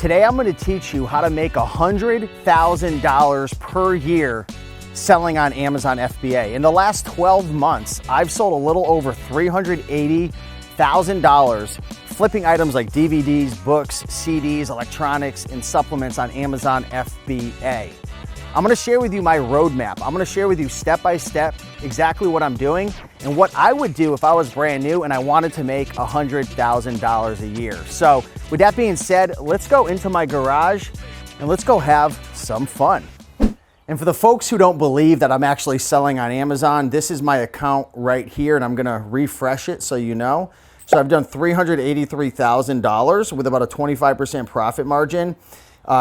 Today I'm going to teach you how to make $100,000 per year selling on Amazon FBA. In the last 12 months, I've sold a little over $380,000 flipping items like DVDs, books, CDs, electronics, and supplements on Amazon FBA. I'm gonna share with you my roadmap. I'm gonna share with you step by step exactly what I'm doing and what I would do if I was brand new and I wanted to make $100,000 a year. So with that being said, let's go into my garage and let's go have some fun. And for the folks who don't believe that I'm actually selling on Amazon, this is my account right here and I'm gonna refresh it so you know. So I've done $383,000 with about a 25% profit margin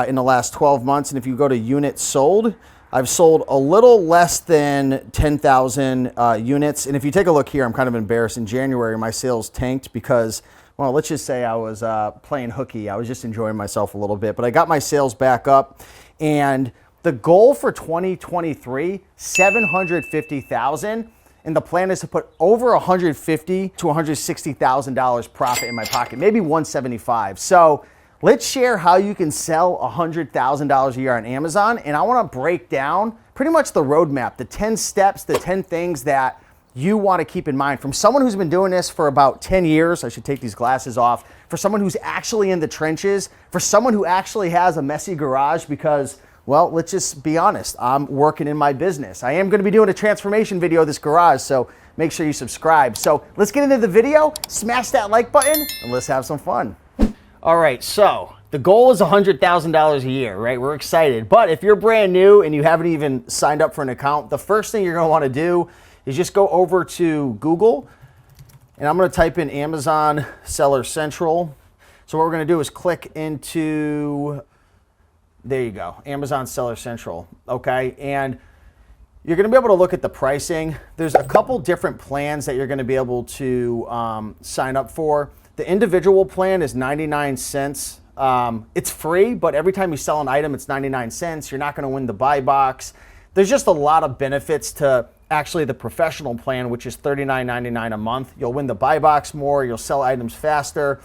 in the last 12 months. And if you go to units sold, I've sold a little less than 10,000 units. And if you take a look here, I'm kind of embarrassed. In January, my sales tanked because, well, let's just say I was playing hooky. I was just enjoying myself a little bit, but I got my sales back up. And the goal for 2023, 750,000. And the plan is to put over $150,000 to $160,000 profit in my pocket, maybe 175. So let's share how you can sell $100,000 a year on Amazon. And I want to break down pretty much the roadmap, the 10 steps, the 10 things that you want to keep in mind. From someone who's been doing this for about 10 years, I should take these glasses off, for someone who's actually in the trenches, for someone who actually has a messy garage because, well, let's just be honest, I'm working in my business. I am going to be doing a transformation video of this garage, so make sure you subscribe. So let's get into the video, smash that like button, and let's have some fun. All right, so the goal is $100,000 a year, right? We're excited. But if you're brand new and you haven't even signed up for an account, the first thing you're going to want to do is just go over to Google, and I'm going to type in Amazon Seller Central. So what we're going to do is click into, there you go, Amazon Seller Central, okay? And you're going to be able to look at the pricing. There's a couple different plans that you're going to be able to sign up for. The individual plan is 99 cents. It's free, but every time you sell an item, it's 99 cents. You're not going to win the buy box. There's just a lot of benefits to actually the professional plan, which is $39.99 a month. You'll win the buy box more. You'll sell items faster.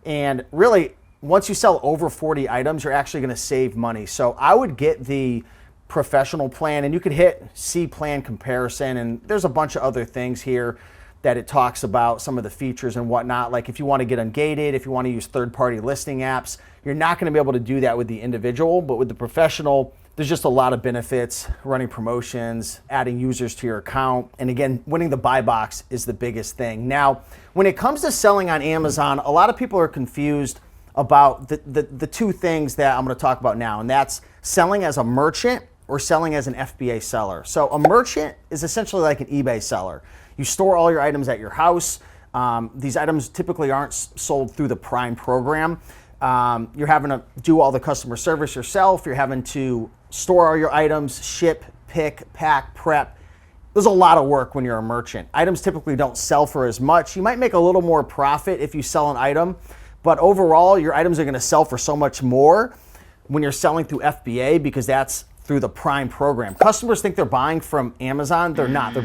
And really, once you sell over 40 items, you're actually going to save money. So I would get the professional plan, and you could hit see plan comparison. And there's a bunch of other things here that it talks about, some of the features and whatnot. Like if you want to get ungated, if you want to use third-party listing apps, you're not going to be able to do that with the individual, but with the professional, there's just a lot of benefits, running promotions, adding users to your account. And again, winning the buy box is the biggest thing. Now, when it comes to selling on Amazon, a lot of people are confused about the two things that I'm going to talk about now, and that's selling as a merchant or selling as an FBA seller. So a merchant is essentially like an eBay seller. You store all your items at your house. These items typically aren't sold through the Prime program. You're having to do all the customer service yourself. You're having to store all your items, ship, pick, pack, prep. There's a lot of work when you're a merchant. Items typically don't sell for as much. You might make a little more profit if you sell an item, but overall, your items are going to sell for so much more when you're selling through FBA because that's through the Prime program. Customers think they're buying from Amazon. They're not. They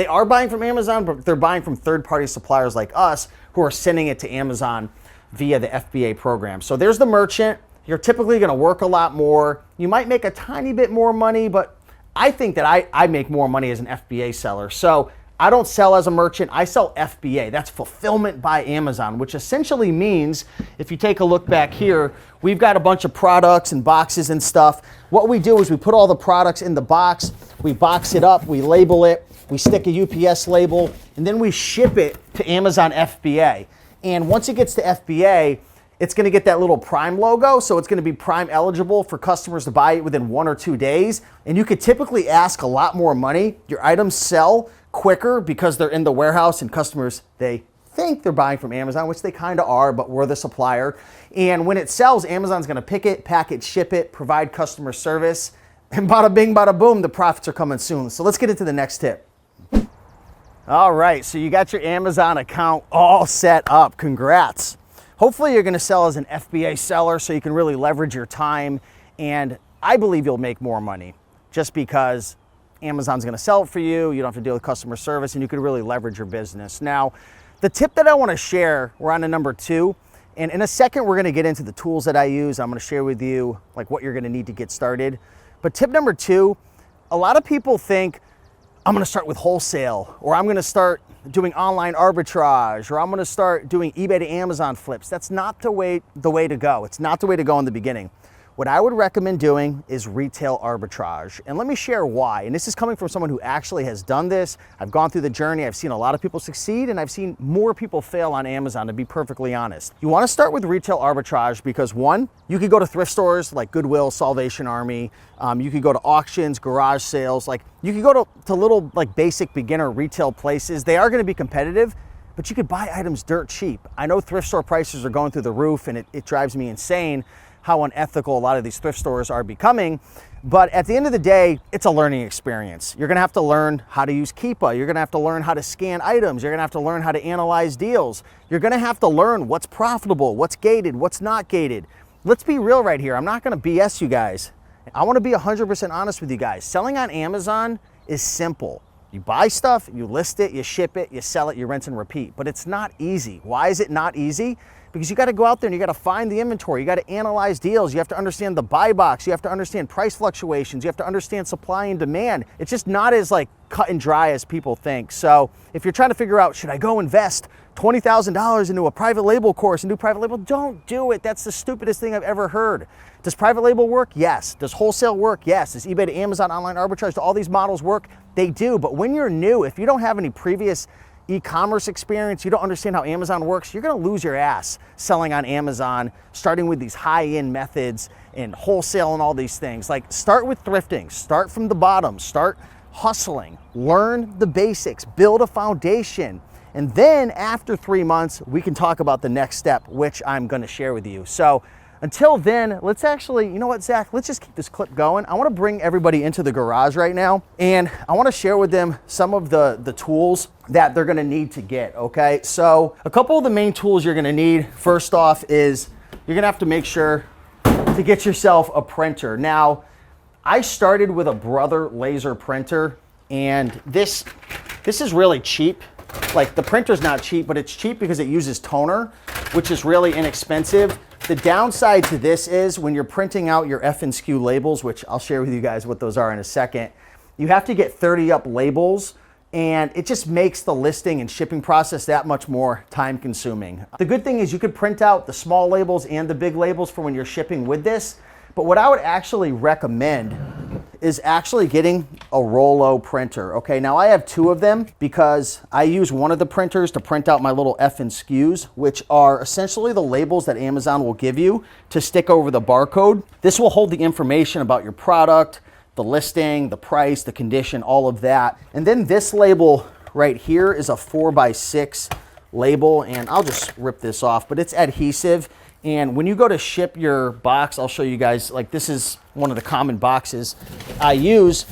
are buying from Amazon, but they're buying from third-party suppliers like us who are sending it to Amazon via the FBA program. So there's the merchant. You're typically going to work a lot more. You might make a tiny bit more money, but I think that I make more money as an FBA seller. So I don't sell as a merchant. I sell FBA. That's fulfillment by Amazon, which essentially means, if you take a look back here, we've got a bunch of products and boxes and stuff. What we do is we put all the products in the box, we box it up, we label it, we stick a UPS label, and then we ship it to Amazon FBA. And once it gets to FBA, it's going to get that little Prime logo, so it's going to be Prime eligible for customers to buy it within 1 or 2 days. And you could typically ask a lot more money. Your items sell quicker because they're in the warehouse and customers, they think they're buying from Amazon, which they kind of are, but we're the supplier. And when it sells, Amazon's going to pick it, pack it, ship it, provide customer service, and bada bing, bada boom, the profits are coming soon. So let's get into the next tip. All right, so you got your Amazon account all set up. Congrats. Hopefully you're going to sell as an FBA seller so you can really leverage your time, and I believe you'll make more money just because Amazon's going to sell it for you. You don't have to deal with customer service, and you can really leverage your business. Now, the tip that I want to share, we're on to number 2, And in a second, we're gonna get into the tools that I use. I'm gonna share with you like what you're gonna need to get started. But tip number 2, a lot of people think, I'm gonna start with wholesale, or I'm gonna start doing online arbitrage, or I'm gonna start doing eBay to Amazon flips. That's not the way to go. It's not the way to go in the beginning. What I would recommend doing is retail arbitrage. And let me share why. And this is coming from someone who actually has done this. I've gone through the journey. I've seen a lot of people succeed, and I've seen more people fail on Amazon, to be perfectly honest. You wanna start with retail arbitrage because 1, you could go to thrift stores like Goodwill, Salvation Army. You could go to auctions, garage sales. Like you could go to little like basic beginner retail places. They are gonna be competitive, but you could buy items dirt cheap. I know thrift store prices are going through the roof, and it drives me insane how unethical a lot of these thrift stores are becoming. But at the end of the day, it's a learning experience. You're gonna have to learn how to use Keepa. You're gonna have to learn how to scan items. You're gonna have to learn how to analyze deals. You're gonna have to learn what's profitable, what's gated, what's not gated. Let's be real right here. I'm not gonna BS you guys. I wanna be 100% honest with you guys. Selling on Amazon is simple. You buy stuff, you list it, you ship it, you sell it, you rinse and repeat. But it's not easy. Why is it not easy? Because you got to go out there and you got to find the inventory. You got to analyze deals. You have to understand the buy box. You have to understand price fluctuations. You have to understand supply and demand. It's just not as like cut and dry as people think. So if you're trying to figure out, should I go invest $20,000 into a private label course and do private label? Don't do it. That's the stupidest thing I've ever heard. Does private label work? Yes. Does wholesale work? Yes. Does eBay to Amazon, online arbitrage, do all these models work? They do. But when you're new, if you don't have any previous e-commerce experience, you don't understand how Amazon works, you're gonna lose your ass selling on Amazon, starting with these high-end methods and wholesale and all these things. Like, start with thrifting, start from the bottom, start hustling, learn the basics, build a foundation. And then after 3 months, we can talk about the next step, which I'm gonna share with you. So until then, let's actually, you know what, Zach, let's just keep this clip going. I wanna bring everybody into the garage right now, and I wanna share with them some of the tools that they're gonna need to get, okay? So a couple of the main tools you're gonna need, first off, is you're gonna have to make sure to get yourself a printer. Now, I started with a Brother laser printer, and this is really cheap. Like, the printer's not cheap, but it's cheap because it uses toner, which is really inexpensive. The downside to this is when you're printing out your F and SKU labels, which I'll share with you guys what those are in a second, you have to get 30 up labels, and it just makes the listing and shipping process that much more time consuming. The good thing is you could print out the small labels and the big labels for when you're shipping with this, but what I would actually recommend is actually getting a Rollo printer. Okay, now I have 2 of them because I use one of the printers to print out my little F and SKUs, which are essentially the labels that Amazon will give you to stick over the barcode. This will hold the information about your product, the listing, the price, the condition, all of that. And then this label right here is a 4x6 label, and I'll just rip this off, but it's adhesive. And when you go to ship your box, I'll show you guys, like, this is one of the common boxes I use.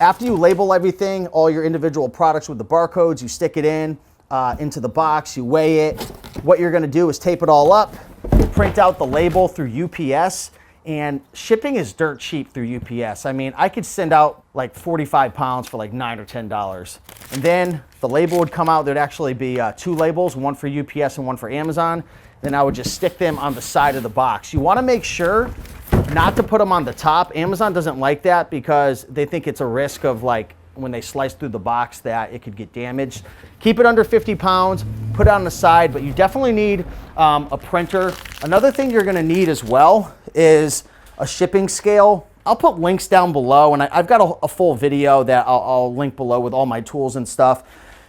After you label everything, all your individual products with the barcodes, you stick it into the box, you weigh it. What you're gonna do is tape it all up, print out the label through UPS, and shipping is dirt cheap through UPS. I mean, I could send out like 45 pounds for like $9 or $10. And then the label would come out. There'd actually be 2 labels, one for UPS and one for Amazon. Then I would just stick them on the side of the box. You wanna make sure not to put them on the top. Amazon doesn't like that because they think it's a risk of, like, when they slice through the box, that it could get damaged. Keep it under 50 pounds, put it on the side, but you definitely need a printer. Another thing you're gonna need as well is a shipping scale. I'll put links down below, and I've got a full video that I'll link below with all my tools and stuff.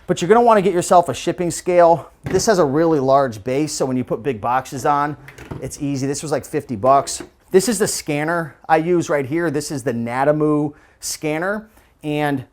But you're gonna wanna get yourself a shipping scale. This has a really large base, so when you put big boxes on, it's easy. This was like 50 bucks. This is the scanner I use right here. This is the Natamu scanner, and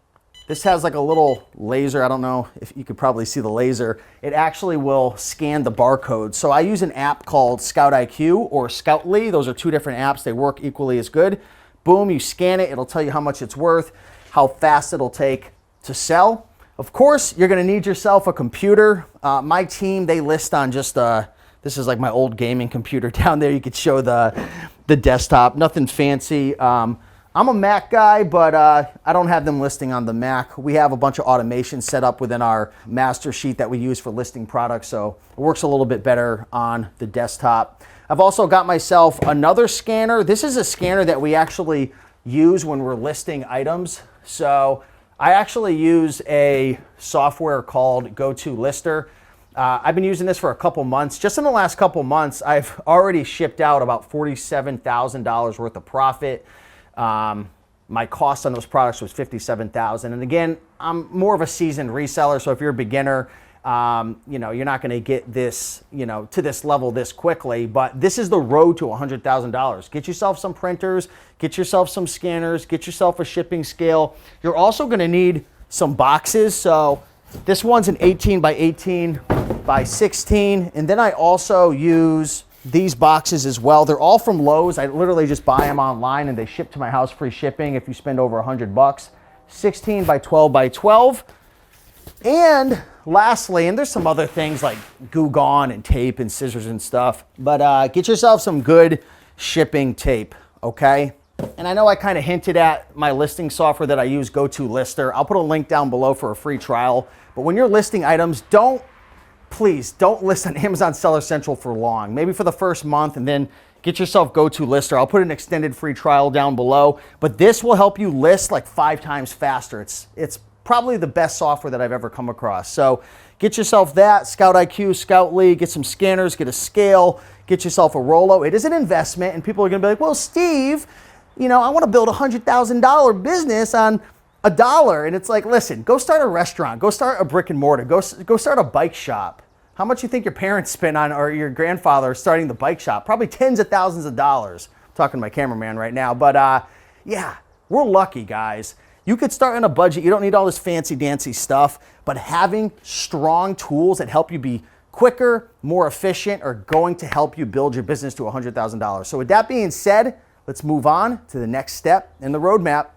this has like a little laser. I don't know if you could probably see the laser. It actually will scan the barcode. So I use an app called Scout IQ or Scoutly. Those are 2 different apps. They work equally as good. Boom, you scan it. It'll tell you how much it's worth, how fast it'll take to sell. Of course, you're gonna need yourself a computer. My team, they list on just, this is like my old gaming computer down there. You could show the desktop, nothing fancy. I'm a Mac guy, but I don't have them listing on the Mac. We have a bunch of automation set up within our master sheet that we use for listing products, so it works a little bit better on the desktop. I've also got myself another scanner. This is a scanner that we actually use when we're listing items. So I actually use a software called GoToLister. I've been using this for a couple months. Just in the last couple months, I've already shipped out about $47,000 worth of profit. My cost on those products was $57,000. And again, I'm more of a seasoned reseller. So if you're a beginner, you know, you're not going to get this, you know, to this level this quickly, but this is the road to $100,000. Get yourself some printers, get yourself some scanners, get yourself a shipping scale. You're also going to need some boxes. So this one's an 18 by 18 by 16. And then I also use these boxes as well. They're all from Lowe's. I literally just buy them online and they ship to my house free shipping if you spend over $100. 16 by 12 by 12. And lastly, and there's some other things like Glue Gun and tape and scissors and stuff, but get yourself some good shipping tape, okay? And I know I kind of hinted at my listing software that I use, GoToLister. I'll put a link down below for a free trial. But when you're listing items, please don't list on Amazon Seller Central for long. Maybe for the first month, and then get yourself GoToLister. I'll put an extended free trial down below. But this will help you list like 5 times faster. It's probably the best software that I've ever come across. So get yourself that, Scout IQ, Scout Lead, get some scanners, get a scale, get yourself a Rollo. It is an investment, and people are gonna be like, well, Steve, you know, I wanna build a $100,000 business on $1. And it's like, listen, go start a restaurant, go start a brick and mortar, go start a bike shop. How much you think your parents spent on, or your grandfather starting the bike shop? Probably tens of thousands of dollars. I'm talking to my cameraman right now, but yeah, we're lucky, guys. You could start on a budget. You don't need all this fancy dancy stuff, but having strong tools that help you be quicker, more efficient, are going to help you build your business to $100,000. So with that being said, let's move on to the next step in the roadmap.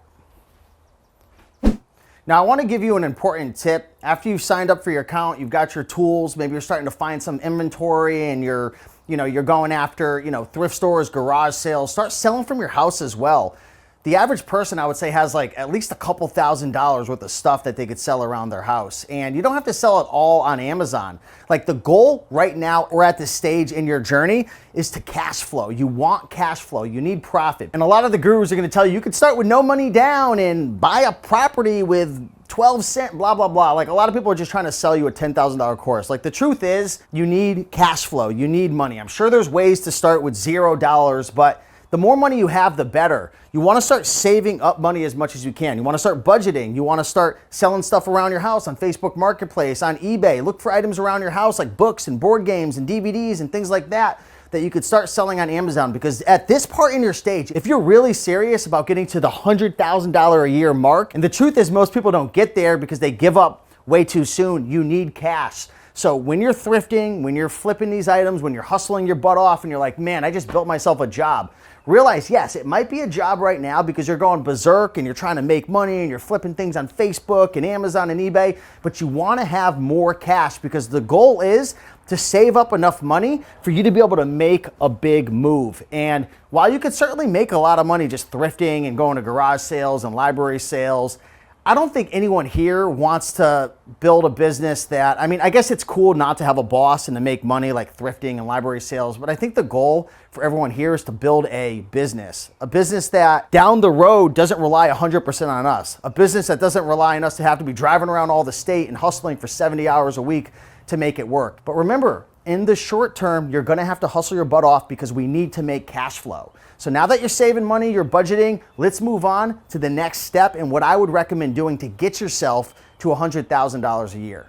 Now I want to give you an important tip. After you've signed up for your account, you've got your tools, maybe you're starting to find some inventory and you're going after, thrift stores, garage sales, start selling from your house as well. The average person, I would say, has like at least a couple $1,000s worth of stuff that they could sell around their house. And you don't have to sell it all on Amazon. Like the goal right now, we're at this stage in your journey, is to cash flow. You want cash flow, you need profit. And a lot of the gurus are gonna tell you, you could start with no money down and buy a property with 12 cents, blah, blah, blah. Like a lot of people are just trying to sell you a $10,000 course. Like the truth is, you need cash flow, you need money. I'm sure there's ways to start with $0, but the more money you have, the better. You want to start saving up money as much as you can. You want to start budgeting. You want to start selling stuff around your house on Facebook Marketplace, on eBay. Look for items around your house like books and board games and DVDs and things like that that you could start selling on Amazon. Because at this part in your stage, if you're really serious about getting to the $100,000 a year mark, and the truth is most people don't get there because they give up way too soon, you need cash. So when you're thrifting, when you're flipping these items, when you're hustling your butt off and you're like, man, I just built myself a job. Realize, yes, it might be a job right now because you're going berserk and you're trying to make money and you're flipping things on Facebook and Amazon and eBay, but you want to have more cash because the goal is to save up enough money for you to be able to make a big move. And while you could certainly make a lot of money just thrifting and going to garage sales and library sales, I don't think anyone here wants to build a business that, I guess it's cool not to have a boss and to make money like thrifting and library sales, but I think the goal for everyone here is to build a business that down the road doesn't rely 100% on us, a business that doesn't rely on us to have to be driving around all the state and hustling for 70 hours a week to make it work. But remember, in the short term, you're gonna have to hustle your butt off because we need to make cash flow. So now that you're saving money, you're budgeting, let's move on to the next step and what I would recommend doing to get yourself to $100,000 a year.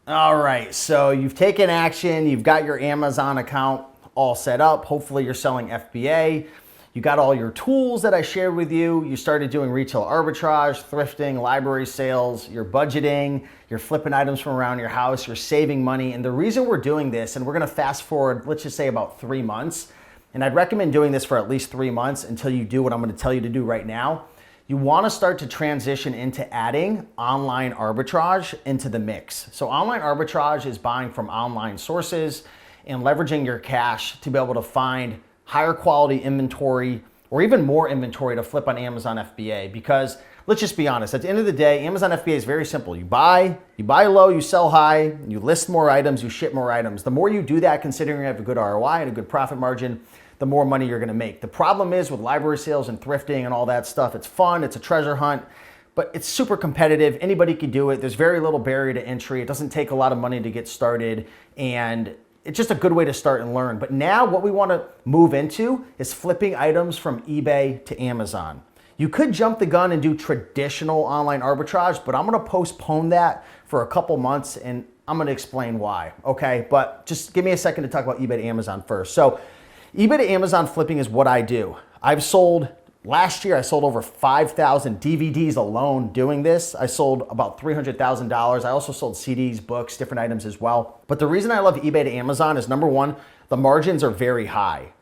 All right, so you've taken action, you've got your Amazon account all set up. Hopefully you're selling FBA. You got all your tools that I shared with you. You started doing retail arbitrage, thrifting, library sales, you're budgeting, you're flipping items from around your house, you're saving money. And the reason we're doing this, and we're gonna fast forward, let's just say about 3 months, and I'd recommend doing this for at least 3 months until you do what I'm gonna tell you to do right now. You wanna start to transition into adding online arbitrage into the mix. So online arbitrage is buying from online sources and leveraging your cash to be able to find higher quality inventory or even more inventory to flip on Amazon FBA. Because let's just be honest, at the end of the day, Amazon FBA is very simple. You buy low, you sell high, you list more items, you ship more items. The more you do that, considering you have a good ROI and a good profit margin, the more money you're gonna make. The problem is with library sales and thrifting and all that stuff, it's fun, it's a treasure hunt, but it's super competitive. Anybody can do it. There's very little barrier to entry. It doesn't take a lot of money to get started, and it's just a good way to start and learn. But now what we wanna move into is flipping items from eBay to Amazon. You could jump the gun and do traditional online arbitrage, but I'm gonna postpone that for a couple months, and I'm gonna explain why, okay? But just give me a second to talk about eBay to Amazon first. So eBay to Amazon flipping is what I do. Last year I sold over 5,000 DVDs alone doing this. I sold about $300,000. I also sold CDs, books, different items as well. But the reason I love eBay to Amazon is, number one, the margins are very high.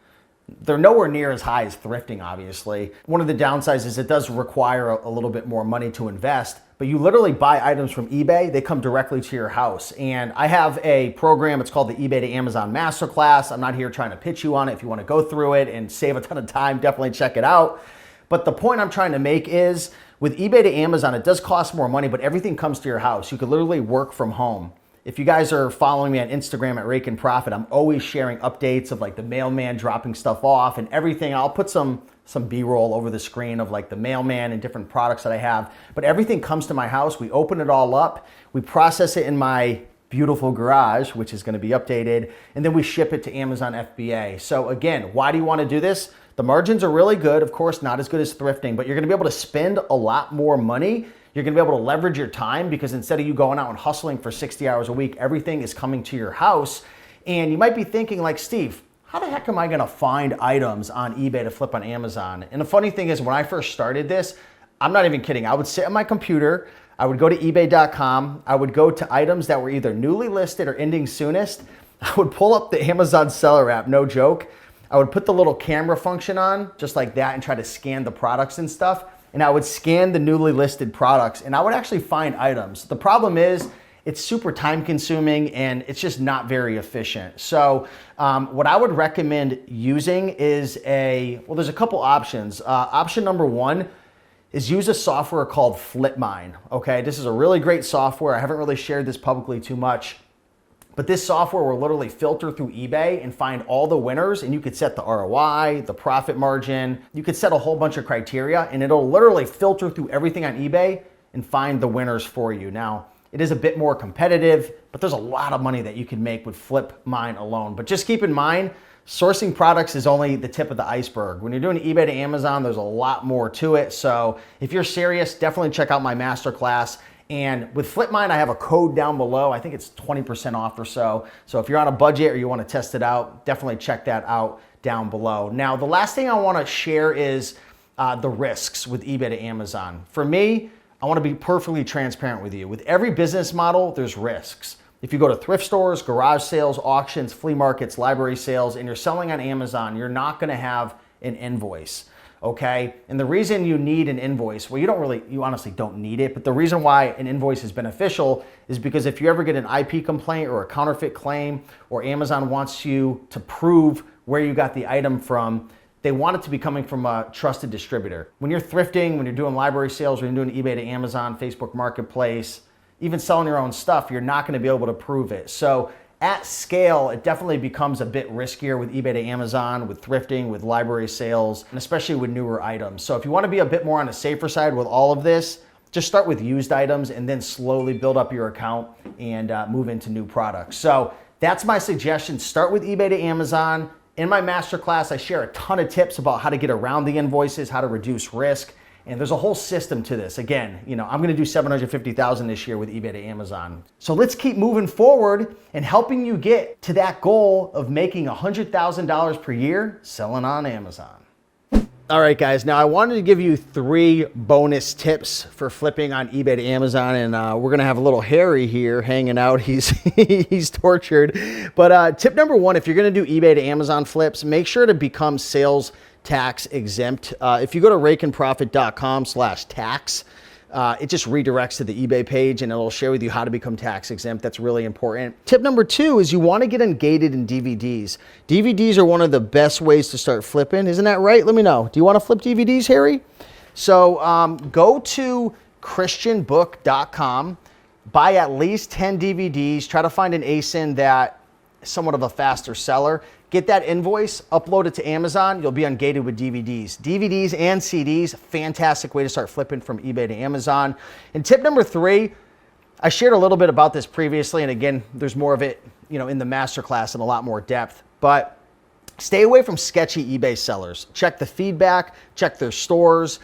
They're nowhere near as high as thrifting, obviously. One of the downsides is it does require a little bit more money to invest, but you literally buy items from eBay, they come directly to your house. And I have a program, it's called the eBay to Amazon Masterclass. I'm not here trying to pitch you on it. If you want to go through it and save a ton of time, definitely check it out. But the point I'm trying to make is, with eBay to Amazon, it does cost more money, but everything comes to your house. You could literally work from home. If you guys are following me on Instagram at Rake and Profit, I'm always sharing updates of like the mailman dropping stuff off and everything. I'll put some B-roll over the screen of like the mailman and different products that I have. But everything comes to my house. We open it all up. We process it in my beautiful garage, which is going to be updated. And then we ship it to Amazon FBA. So again, why do you want to do this? The margins are really good. Of course, not as good as thrifting, but you're going to be able to spend a lot more money. You're gonna be able to leverage your time, because instead of you going out and hustling for 60 hours a week, everything is coming to your house. And you might be thinking like, Steve, how the heck am I gonna find items on eBay to flip on Amazon? And the funny thing is, when I first started this, I'm not even kidding. I would sit on my computer, I would go to ebay.com, I would go to items that were either newly listed or ending soonest. I would pull up the Amazon seller app, no joke. I would put the little camera function on, just like that, and try to scan the products and stuff. And I would scan the newly listed products, and I would actually find items. The problem is, it's super time consuming and it's just not very efficient. So what I would recommend using is there's a couple options. Option number one is use a software called FlipMine, okay? This is a really great software. I haven't really shared this publicly too much, but this software will literally filter through eBay and find all the winners, and you could set the ROI, the profit margin. You could set a whole bunch of criteria, and it'll literally filter through everything on eBay and find the winners for you. Now, it is a bit more competitive, but there's a lot of money that you can make with FlipMine alone. But just keep in mind, sourcing products is only the tip of the iceberg. When you're doing eBay to Amazon, there's a lot more to it. So if you're serious, definitely check out my masterclass. And with FlipMine, I have a code down below. I think it's 20% off or so. So if you're on a budget or you want to test it out, definitely check that out down below. Now, the last thing I want to share is the risks with eBay to Amazon. For me, I want to be perfectly transparent with you. With every business model, there's risks. If you go to thrift stores, garage sales, auctions, flea markets, library sales, and you're selling on Amazon, you're not going to have an invoice. Okay, and the reason you need an invoice, well, you honestly don't need it, but the reason why an invoice is beneficial is because if you ever get an IP complaint or a counterfeit claim, or Amazon wants you to prove where you got the item from, they want it to be coming from a trusted distributor. When you're thrifting, when you're doing library sales, when you're doing eBay to Amazon, Facebook Marketplace, even selling your own stuff, you're not going to be able to prove it. So at scale, it definitely becomes a bit riskier with eBay to Amazon, with thrifting, with library sales, and especially with newer items. So if you want to be a bit more on the safer side with all of this, just start with used items and then slowly build up your account and move into new products. So that's my suggestion. Start with eBay to Amazon. In my masterclass, I share a ton of tips about how to get around the invoices, how to reduce risk. And there's a whole system to this. Again, I'm gonna do $750,000 this year with eBay to Amazon. So let's keep moving forward and helping you get to that goal of making $100,000 per year selling on Amazon. All right, guys, now I wanted to give you 3 bonus tips for flipping on eBay to Amazon, and we're gonna have a little Harry here hanging out. He's tortured. But tip number 1, if you're gonna do eBay to Amazon flips, make sure to become sales tax exempt. If you go to rakeandprofit.com/tax, it just redirects to the eBay page and it'll share with you how to become tax exempt. That's really important. Tip number 2 is you want to get ungated in DVDs. DVDs are one of the best ways to start flipping. Isn't that right? Let me know. Do you want to flip DVDs, Harry? So go to christianbook.com, buy at least 10 DVDs, try to find an ASIN that is somewhat of a faster seller. Get that invoice, upload it to Amazon, you'll be ungated with DVDs. DVDs and CDs, fantastic way to start flipping from eBay to Amazon. And tip number 3, I shared a little bit about this previously, and again, there's more of it, in the masterclass in a lot more depth, but stay away from sketchy eBay sellers. Check the feedback, check their stores.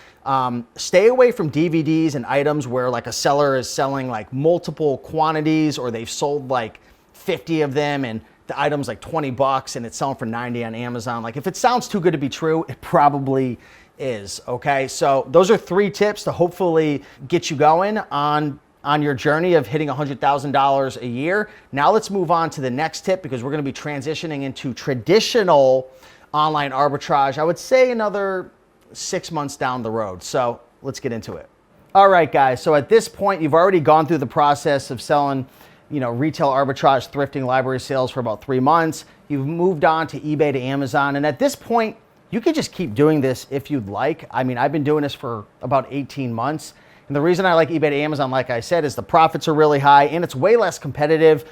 Stay away from DVDs and items where like a seller is selling like multiple quantities, or they've sold like 50 of them and the item's like $20 and it's selling for 90 on Amazon. Like if it sounds too good to be true, it probably is, okay? So those are 3 tips to hopefully get you going on your journey of hitting $100,000 a year. Now let's move on to the next tip, because we're gonna be transitioning into traditional online arbitrage, I would say another 6 months down the road. So let's get into it. All right, guys, so at this point, you've already gone through the process of selling retail arbitrage, thrifting, library sales for about 3 months. You've moved on to eBay to Amazon. And at this point, you can just keep doing this if you'd like. I mean, I've been doing this for about 18 months. And the reason I like eBay to Amazon, like I said, is the profits are really high and it's way less competitive.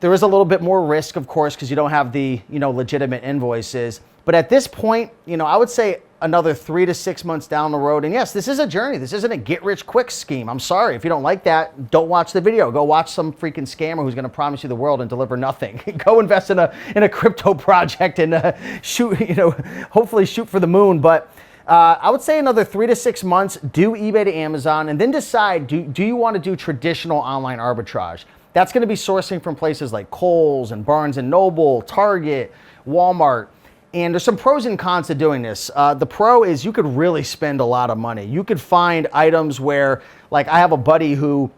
There is a little bit more risk, of course, because you don't have the, legitimate invoices. But at this point, I would say another 3 to 6 months down the road. And yes, this is a journey. This isn't a get rich quick scheme. I'm sorry. If you don't like that, don't watch the video. Go watch some freaking scammer who's going to promise you the world and deliver nothing. Go invest in a crypto project and shoot, hopefully shoot for the moon. But I would say another 3 to 6 months, do eBay to Amazon, and then decide, do you want to do traditional online arbitrage? That's going to be sourcing from places like Kohl's and Barnes & Noble, Target, Walmart. And there's some pros and cons to doing this. The pro is you could really spend a lot of money. You could find items where, like I have a buddy who,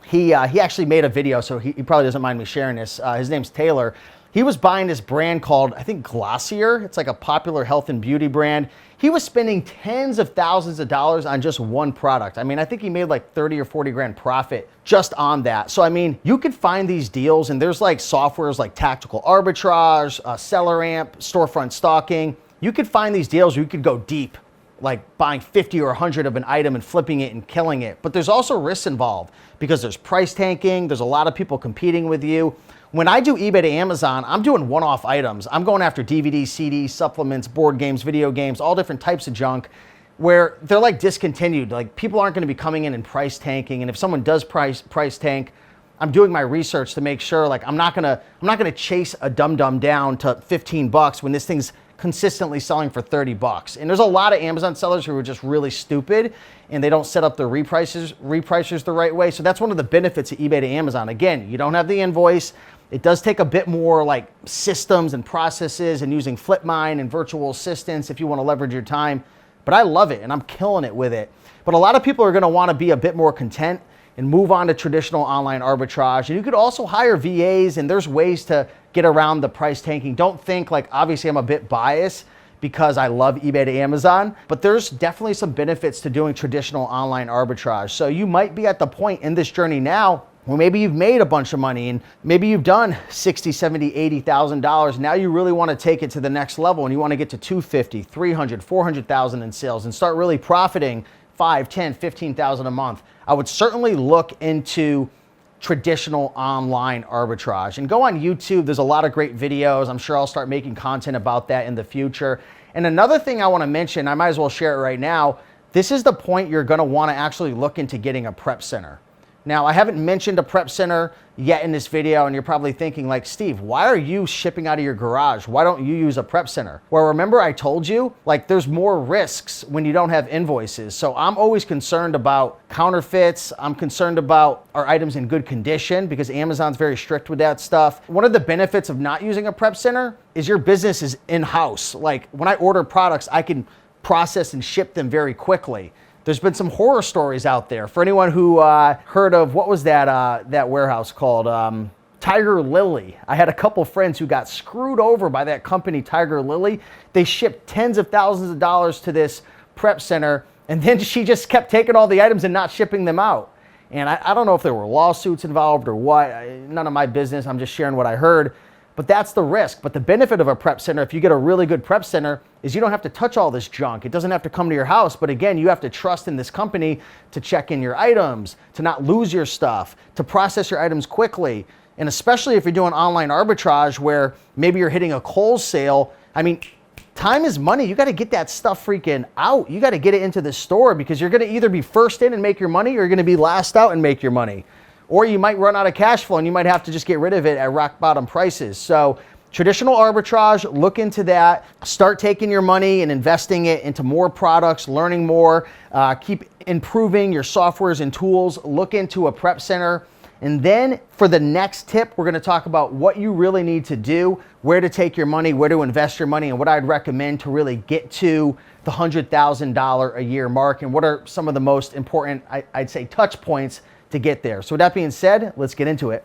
he actually made a video, so he probably doesn't mind me sharing this. His name's Taylor. He was buying this brand called, I think, Glossier. It's like a popular health and beauty brand. He was spending tens of thousands of dollars on just one product. I mean, I think he made like 30 or 40 grand profit just on that. So, I mean, you could find these deals, and there's like softwares like Tactical Arbitrage, Seller Amp, Storefront Stalking. You could find these deals where you could go deep, like buying 50 or 100 of an item and flipping it and killing it. But there's also risks involved because there's price tanking. There's a lot of people competing with you. When I do eBay to Amazon, I'm doing one-off items. I'm going after DVDs, CDs, supplements, board games, video games, all different types of junk where they're like discontinued. Like people aren't going to be coming in and price tanking. And if someone does price tank, I'm doing my research to make sure like I'm not gonna chase a dum-dum down to $15 when this thing's consistently selling for $30. And there's a lot of Amazon sellers who are just really stupid and they don't set up their repricers the right way. So that's one of the benefits of eBay to Amazon. Again, you don't have the invoice. It does take a bit more like systems and processes and using FlipMine and virtual assistants if you want to leverage your time. But I love it and I'm killing it with it. But a lot of people are going to want to be a bit more content and move on to traditional online arbitrage. And you could also hire VAs, and there's ways to get around the price tanking. Don't think like, obviously I'm a bit biased because I love eBay to Amazon, but there's definitely some benefits to doing traditional online arbitrage. So you might be at the point in this journey now where maybe you've made a bunch of money and maybe you've done $60, $70, $80,000. Now you really want to take it to the next level and you want to get to 250, 300, 400,000 in sales and start really profiting 5, 10, 15,000 a month. I would certainly look into traditional online arbitrage and go on YouTube. There's a lot of great videos. I'm sure I'll start making content about that in the future. And another thing I want to mention, I might as well share it right now. This is the point you're going to want to actually look into getting a prep center. Now, I haven't mentioned a prep center yet in this video, and you're probably thinking like, Steve, why are you shipping out of your garage? Why don't you use a prep center? Well, remember I told you, like there's more risks when you don't have invoices. So I'm always concerned about counterfeits. I'm concerned about our items in good condition because Amazon's very strict with that stuff. One of the benefits of not using a prep center is your business is in-house. Like when I order products, I can process and ship them very quickly. There's been some horror stories out there. For anyone who heard of, what was that warehouse called? Tiger Lily. I had a couple friends who got screwed over by that company, Tiger Lily. They shipped tens of thousands of dollars to this prep center And then she just kept taking all the items and not shipping them out. And I don't know if there were lawsuits involved or what. None of my business. I'm just sharing what I heard. But that's the risk. But the benefit of a prep center, if you get a really good prep center, is you don't have to touch all this junk. It doesn't have to come to your house. But again, you have to trust in this company to check in your items, to not lose your stuff, to process your items quickly. And especially if you're doing online arbitrage where maybe you're hitting a Kohl's sale. I mean, time is money. You got to get that stuff freaking out. You got to get it into the store because you're going to either be first in and make your money or you're going to be last out and make your money. Or you might run out of cash flow and you might have to just get rid of it at rock bottom prices. So traditional arbitrage, look into that. Start taking your money and investing it into more products, learning more, keep improving your softwares and tools. Look into a prep center. And then for the next tip, we're going to talk about what you really need to do, where to take your money, where to invest your money, and what I'd recommend to really get to the $100,000 a year mark, and what are some of the most important, I'd say, touch points to get there. So with that being said, let's get into it.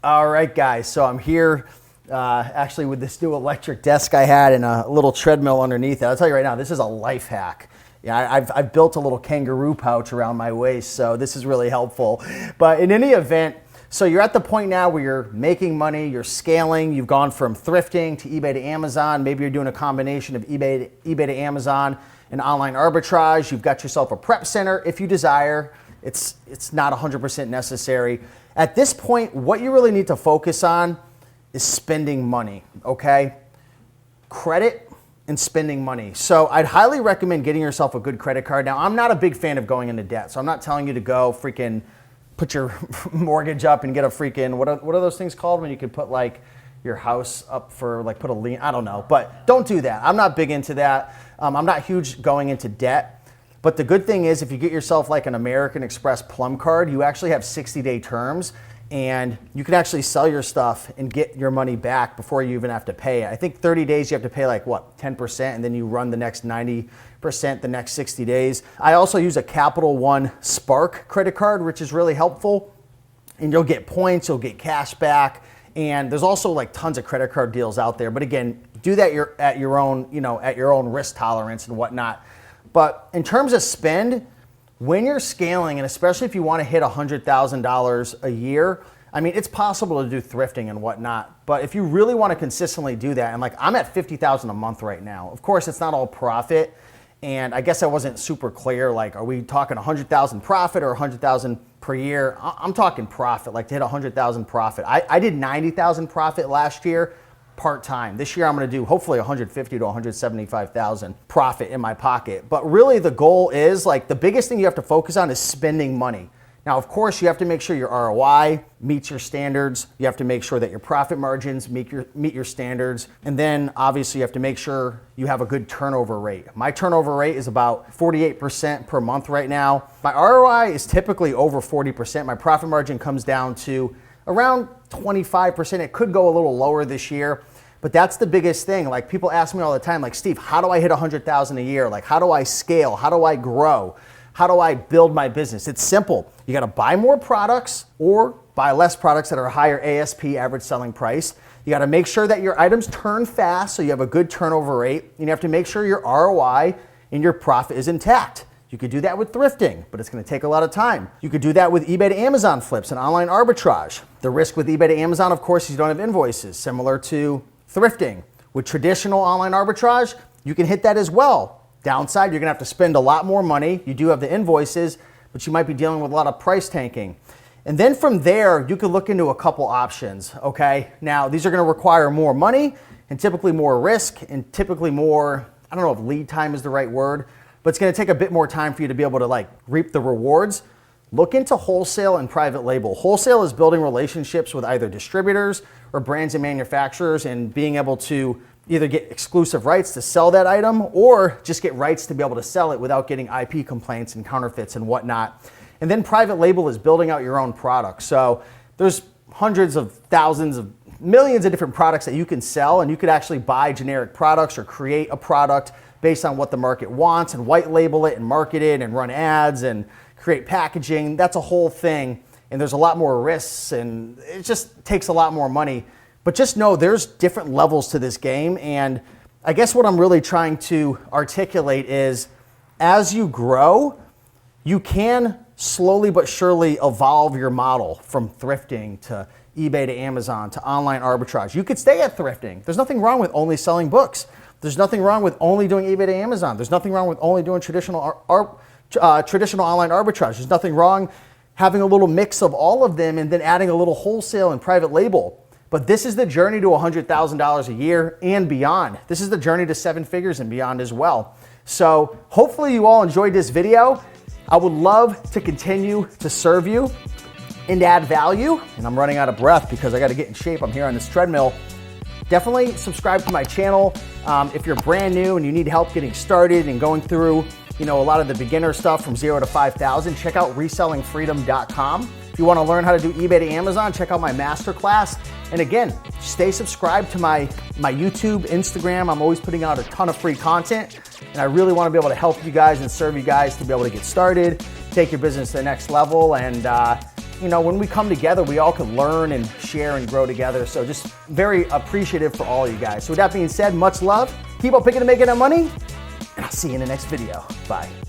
All right, guys. So I'm here actually with this new electric desk I had and a little treadmill underneath it. I'll tell you right now, this is a life hack. Yeah, I've built a little kangaroo pouch around my waist, so this is really helpful. But in any event, so you're at the point now where you're making money, you're scaling, you've gone from thrifting to eBay to Amazon. Maybe you're doing a combination of eBay to Amazon and online arbitrage. You've got yourself a prep center if you desire. It's not 100% necessary. At this point, what you really need to focus on is spending money, okay? Credit and spending money. So I'd highly recommend getting yourself a good credit card. Now, I'm not a big fan of going into debt, so I'm not telling you to go freaking put your mortgage up and get a freaking, what are those things called when you could put like your house up for like put a lien, I don't know, but don't do that. I'm not big into that. I'm not huge going into debt. But the good thing is if you get yourself like an American Express Plum card, you actually have 60-day terms and you can actually sell your stuff and get your money back before you even have to pay it. I think 30 days you have to pay like what, 10%, and then you run the next 90% the next 60 days. I also use a Capital One Spark credit card, which is really helpful. And you'll get points, you'll get cash back. And there's also like tons of credit card deals out there. But again, do that at your own risk tolerance and whatnot. But in terms of spend, when you're scaling, and especially if you want to hit $100,000 a year, I mean, it's possible to do thrifting and whatnot. But if you really want to consistently do that, and like I'm at $50,000 a month right now. Of course, it's not all profit. And I guess I wasn't super clear. Like, are we talking 100,000 profit or 100,000 per year? I'm talking profit, like to hit 100,000 profit. I did 90,000 profit last year. Part-time. This year I'm going to do hopefully 150 to 175,000 profit in my pocket. But really the goal is like the biggest thing you have to focus on is spending money. Now, of course, you have to make sure your ROI meets your standards. You have to make sure that your profit margins meet your standards. And then obviously you have to make sure you have a good turnover rate. My turnover rate is about 48% per month right now. My ROI is typically over 40%. My profit margin comes down to around 25%. It could go a little lower this year, but that's the biggest thing. Like people ask me all the time, like, Steve, how do I hit 100,000 a year? Like, how do I scale? How do I grow? How do I build my business? It's simple. You got to buy more products or buy less products that are a higher ASP, average selling price. You got to make sure that your items turn fast so you have a good turnover rate. And you have to make sure your ROI and your profit is intact. You could do that with thrifting, but it's going to take a lot of time. You could do that with eBay to Amazon flips and online arbitrage. The risk with eBay to Amazon, of course, is you don't have invoices, similar to thrifting. With traditional online arbitrage, you can hit that as well. Downside, you're going to have to spend a lot more money. You do have the invoices, but you might be dealing with a lot of price tanking. And then from there, you could look into a couple options, okay? Now, these are going to require more money and typically more risk and typically more, I don't know if lead time is the right word, but it's going to take a bit more time for you to be able to like reap the rewards. Look into wholesale and private label. Wholesale is building relationships with either distributors or brands and manufacturers and being able to either get exclusive rights to sell that item or just get rights to be able to sell it without getting IP complaints and counterfeits and whatnot. And then private label is building out your own product. So there's hundreds of thousands of millions of different products that you can sell, and you could actually buy generic products or create a product based on what the market wants and white label it and market it and run ads and create packaging. That's a whole thing. And there's a lot more risks and it just takes a lot more money. But just know there's different levels to this game. And I guess what I'm really trying to articulate is as you grow, you can slowly but surely evolve your model from thrifting to eBay to Amazon to online arbitrage. You could stay at thrifting. There's nothing wrong with only selling books. There's nothing wrong with only doing eBay to Amazon. There's nothing wrong with only doing traditional online arbitrage. There's nothing wrong having a little mix of all of them and then adding a little wholesale and private label. But this is the journey to $100,000 a year and beyond. This is the journey to 7 figures and beyond as well. So hopefully you all enjoyed this video. I would love to continue to serve you and add value. And I'm running out of breath because I got to get in shape. I'm here on this treadmill. Definitely subscribe to my channel. If you're brand new and you need help getting started and going through, a lot of the beginner stuff from 0 to 5,000, check out resellingfreedom.com. If you want to learn how to do eBay to Amazon, check out my masterclass. And again, stay subscribed to my YouTube, Instagram. I'm always putting out a ton of free content. And I really want to be able to help you guys and serve you guys to be able to get started, take your business to the next level. And, when we come together, we all can learn and share and grow together. So just very appreciative for all you guys. So with that being said, much love. Keep on picking and making that money. And I'll see you in the next video. Bye.